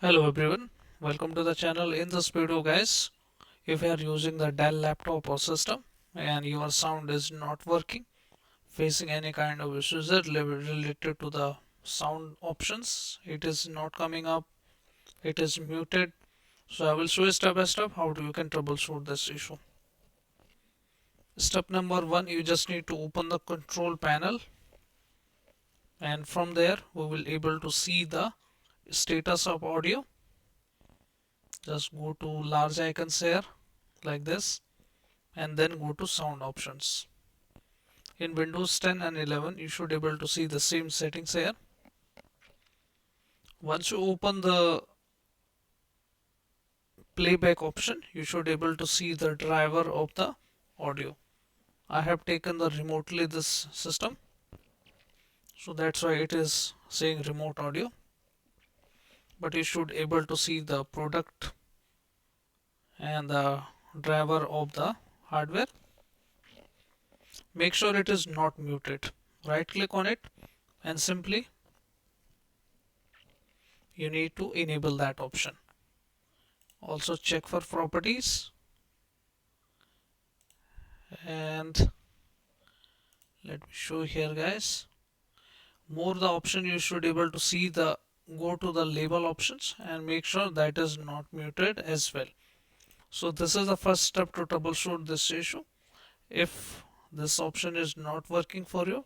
Hello everyone, welcome to the channel. In this video guys, if you are using the Dell laptop or system and your sound is not working, facing any kind of issues related to the sound options, it is not coming up, it is muted. So I will show you step by step how you can troubleshoot this issue. Step number one, you just need to open the control panel, and from there we will able to see the status of audio. Just go to large icons here like this, and then go to sound options. In Windows 10 and 11 you should able to see the same settings here. Once you open the playback option, you should able to see the driver of the audio. I have taken the remotely this system, so that's why it is saying remote audio, but you should able to see the product and the driver of the hardware. Make sure it is not muted. Right click on it and simply you need to enable that option. Also check for properties, and let me show here guys. More the option, you should able to see the go to the label options and make sure that is not muted as well. So this is the first step to troubleshoot this issue. If this option is not working for you,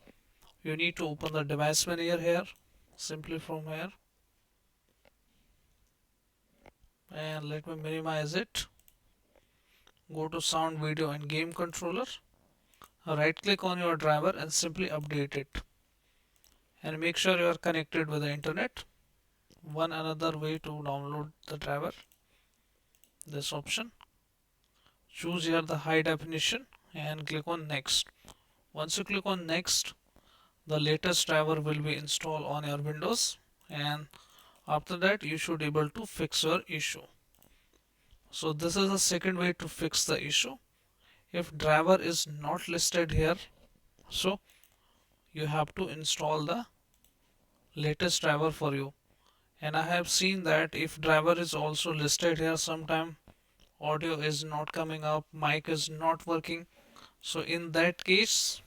you need to open the device manager here, simply from here, and let me minimize it. Go to sound, video and game controller, right click on your driver and simply update it, and make sure you are connected with the internet. One another way to download the driver, this option, choose here the high definition and click on next. Once you click on next, the latest driver will be installed on your Windows, and after that you should able to fix your issue. So this is the second way to fix the issue. If driver is not listed here, so you have to install the latest driver for you. And I have seen that if driver is also listed here, sometime audio is not coming up, mic is not working. So in that case,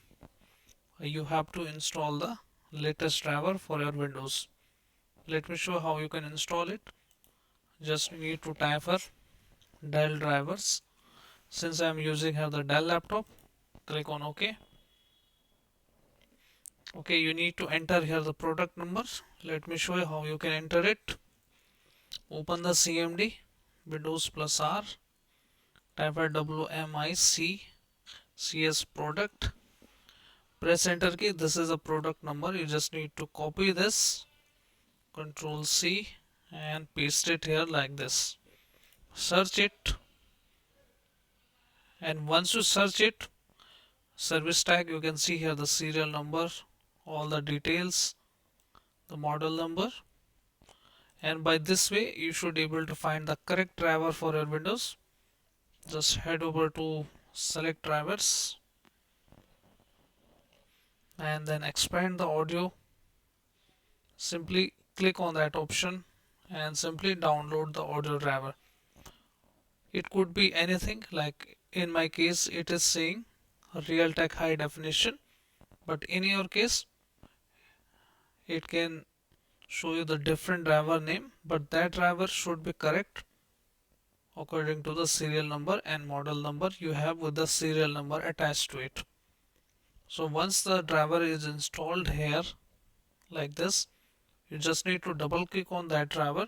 you have to install the latest driver for your Windows. Let me show how you can install it. Just need to type for Dell drivers. Since I am using here the Dell laptop, click on OK. Okay, you need to enter here the product numbers. Let me show you how you can enter it. Open the CMD, Windows plus R, type for WMIC CS product, press enter key. This is a product number. You just need to copy this, Control C, and paste it here like this. Search it, and once you search it, service tag, you can see here the serial number, all the details, the model number, and by this way you should able to find the correct driver for your Windows. Just head over to select drivers and then expand the audio. Simply click on that option and simply download the audio driver. It could be anything, like in my case it is saying Realtek high definition, but in your case it can show you the different driver name, but that driver should be correct according to the serial number and model number you have with the serial number attached to it. So once the driver is installed here like this, you just need to double click on that driver.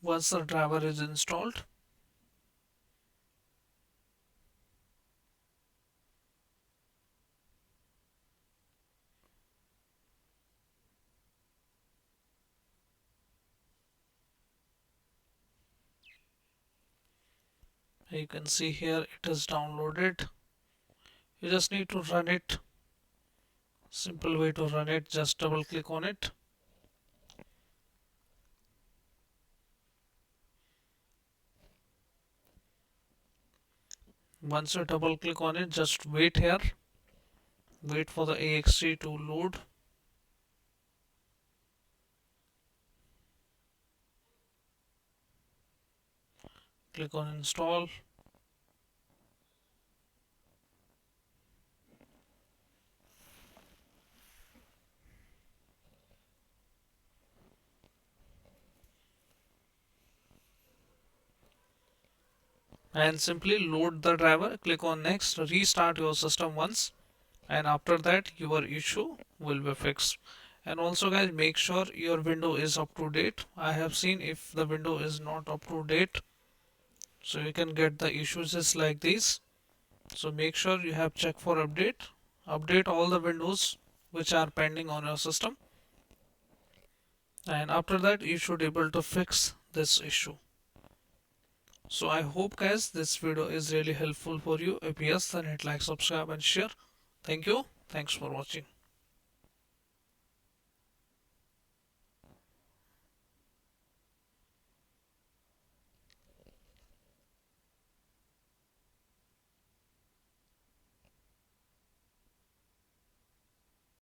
Once the driver is installed, you can see here it is downloaded. You just need to run it. Simple way to run it, just double click on it. Once you double click on it, just wait here. Wait for the exe to load. Click on install. And simply load the driver. Click on next. Restart your system once, and after that your issue will be fixed. And also guys, make sure your window is up to date. I have seen if the window is not up to date, so you can get the issues just like this. So make sure you have checked for update all the windows which are pending on your system, and after that you should able to fix this issue. So I hope guys this video is really helpful for you. If yes, then hit like, subscribe and share. Thank you. Thanks for watching.